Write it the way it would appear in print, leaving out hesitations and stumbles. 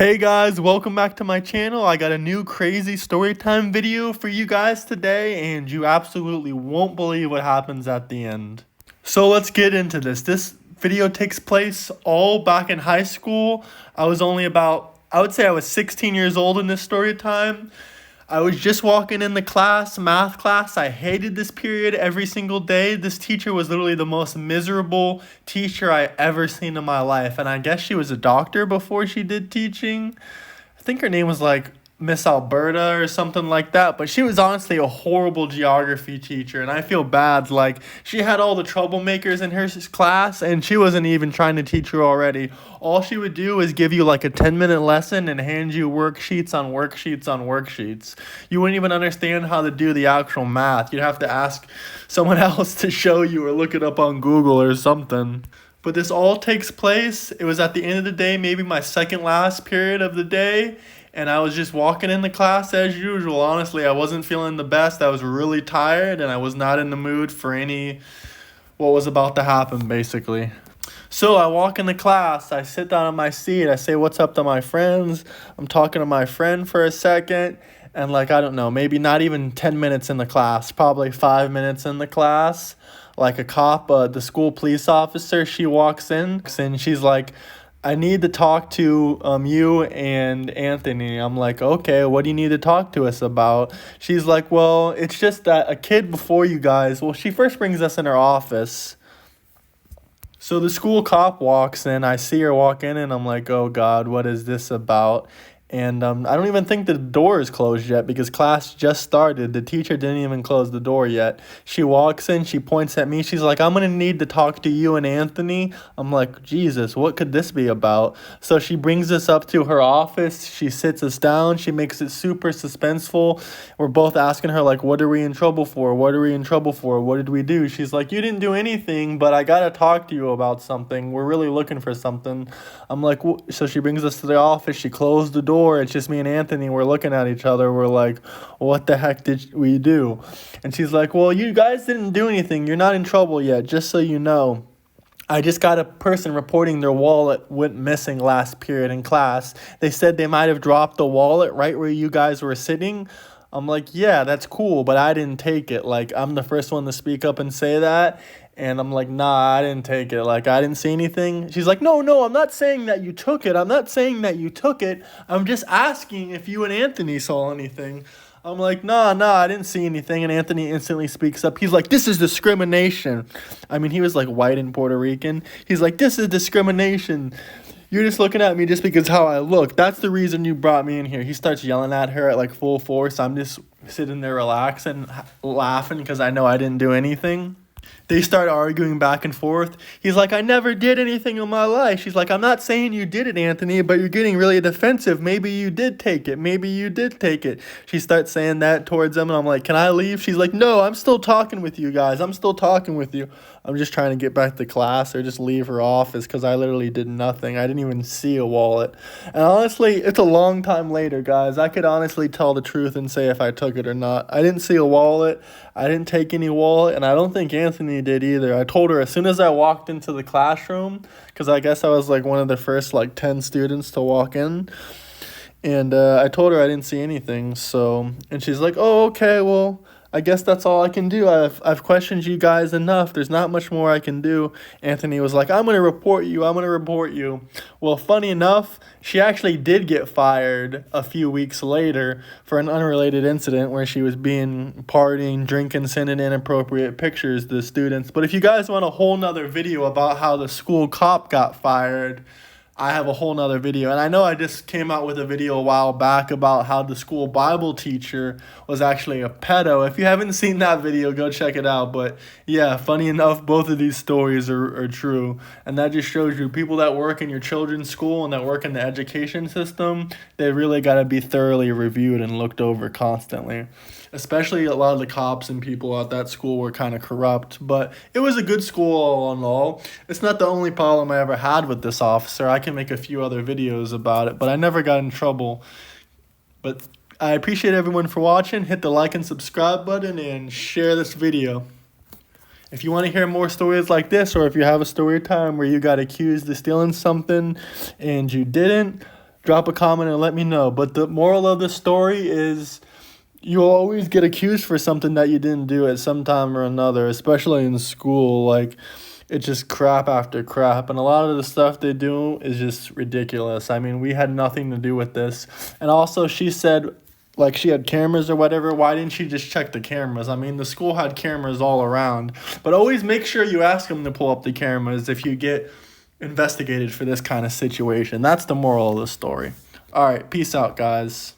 Hey guys, welcome back to my channel. I got a new crazy story time video for you guys today, and you absolutely won't believe what happens at the end. So let's get into this. This video takes place all back in high school. I was only about, I would say I was 16 years old in this story time. I was just walking in the class, math class. I hated this period every single day. This teacher was literally the most miserable teacher I ever seen in my life. And I guess she was a doctor before she did teaching. I think her name was like Miss Alberta or something like that, but she was honestly a horrible geography teacher, and I feel bad. Like, she had all the troublemakers in her class, and she wasn't even trying to teach you already. All she would do is give you like a 10-minute lesson and hand you worksheets on worksheets on worksheets. You wouldn't even understand how to do the actual math. You'd have to ask someone else to show you or look it up on Google or something. But this all takes place. It was at the end of the day, maybe my second last period of the day. And I was just walking in the class as usual. Honestly, I wasn't feeling the best. I was really tired and I was not in the mood for what was about to happen, basically. So I walk in the class, I sit down on my seat, I say what's up to my friends. I'm talking to my friend for a second. And like, I don't know, maybe not even 10 minutes in the class, probably 5 minutes in the class. Like a cop, the school police officer, she walks in and she's like, I need to talk to you and Anthony. I'm like, okay, what do you need to talk to us about? She's like, well, it's just that a kid before you guys, well, she first brings us in her office. So the school cop walks in, I see her walk in, and I'm like, oh God, what is this about? And I don't even think the door is closed yet because class just started. The teacher didn't even close the door yet. She walks in, she points at me. She's like, I'm going to need to talk to you and Anthony. I'm like, Jesus, what could this be about? So she brings us up to her office. She sits us down. She makes it super suspenseful. We're both asking her, like, what are we in trouble for? What are we in trouble for? What did we do? She's like, you didn't do anything, but I got to talk to you about something. We're really looking for something. I'm like, so she brings us to the office. She closed the door. It's just me and Anthony. We're looking at each other. We're like, what the heck did we do? And she's like, well, you guys didn't do anything. You're not in trouble yet, just so you know. I just got a person reporting their wallet went missing last period in class. They said they might have dropped the wallet right where you guys were sitting. I'm like, yeah, that's cool, but I didn't take it. Like, I'm the first one to speak up and say that. And I'm like, nah, I didn't take it. Like, I didn't see anything. She's like, no, I'm not saying that you took it. I'm not saying that you took it. I'm just asking if you and Anthony saw anything. I'm like, nah, I didn't see anything. And Anthony instantly speaks up. He's like, this is discrimination. I mean, he was like white and Puerto Rican. He's like, this is discrimination. You're just looking at me just because how I look. That's the reason you brought me in here. He starts yelling at her at like full force. I'm just sitting there relaxing, laughing because I know I didn't do anything. They start arguing back and forth. He's like, I never did anything in my life. She's like, I'm not saying you did it, Anthony, but you're getting really defensive. Maybe you did take it. Maybe you did take it. She starts saying that towards him, and I'm like, can I leave? She's like, no, I'm still talking with you guys. I'm still talking with you. I'm just trying to get back to class or just leave her office because I literally did nothing. I didn't even see a wallet. And honestly, it's a long time later, guys. I could honestly tell the truth and say if I took it or not. I didn't see a wallet. I didn't take any wallet, and I don't think Anthony did either. I told her as soon as I walked into the classroom, because I guess I was like one of the first like 10 students to walk in, and I told her I didn't see anything. So, and she's like, oh, okay, well, I guess that's all I can do. I've questioned you guys enough. There's not much more I can do. Anthony was like, I'm going to report you. I'm going to report you. Well, funny enough, she actually did get fired a few weeks later for an unrelated incident where she was partying, drinking, sending inappropriate pictures to the students. But if you guys want a whole nother video about how the school cop got fired, I have a whole nother video. And I know I just came out with a video a while back about how the school Bible teacher was actually a pedo. If you haven't seen that video, go check it out. But yeah, funny enough, both of these stories are true. And that just shows you people that work in your children's school and that work in the education system, they really got to be thoroughly reviewed and looked over constantly. Especially a lot of the cops and people at that school were kind of corrupt. But it was a good school all in all. It's not the only problem I ever had with this officer. I can make a few other videos about it, but I never got in trouble. But I appreciate everyone for watching. Hit the like and subscribe button and share this video. If you want to hear more stories like this, or if you have a story time where you got accused of stealing something and you didn't, drop a comment and let me know. But the moral of the story is you'll always get accused for something that you didn't do at some time or another, especially in school. Like, it's just crap after crap. And a lot of the stuff they do is just ridiculous. I mean, we had nothing to do with this. And also, she said, like, she had cameras or whatever. Why didn't she just check the cameras? I mean, the school had cameras all around. But always make sure you ask them to pull up the cameras if you get investigated for this kind of situation. That's the moral of the story. All right, peace out, guys.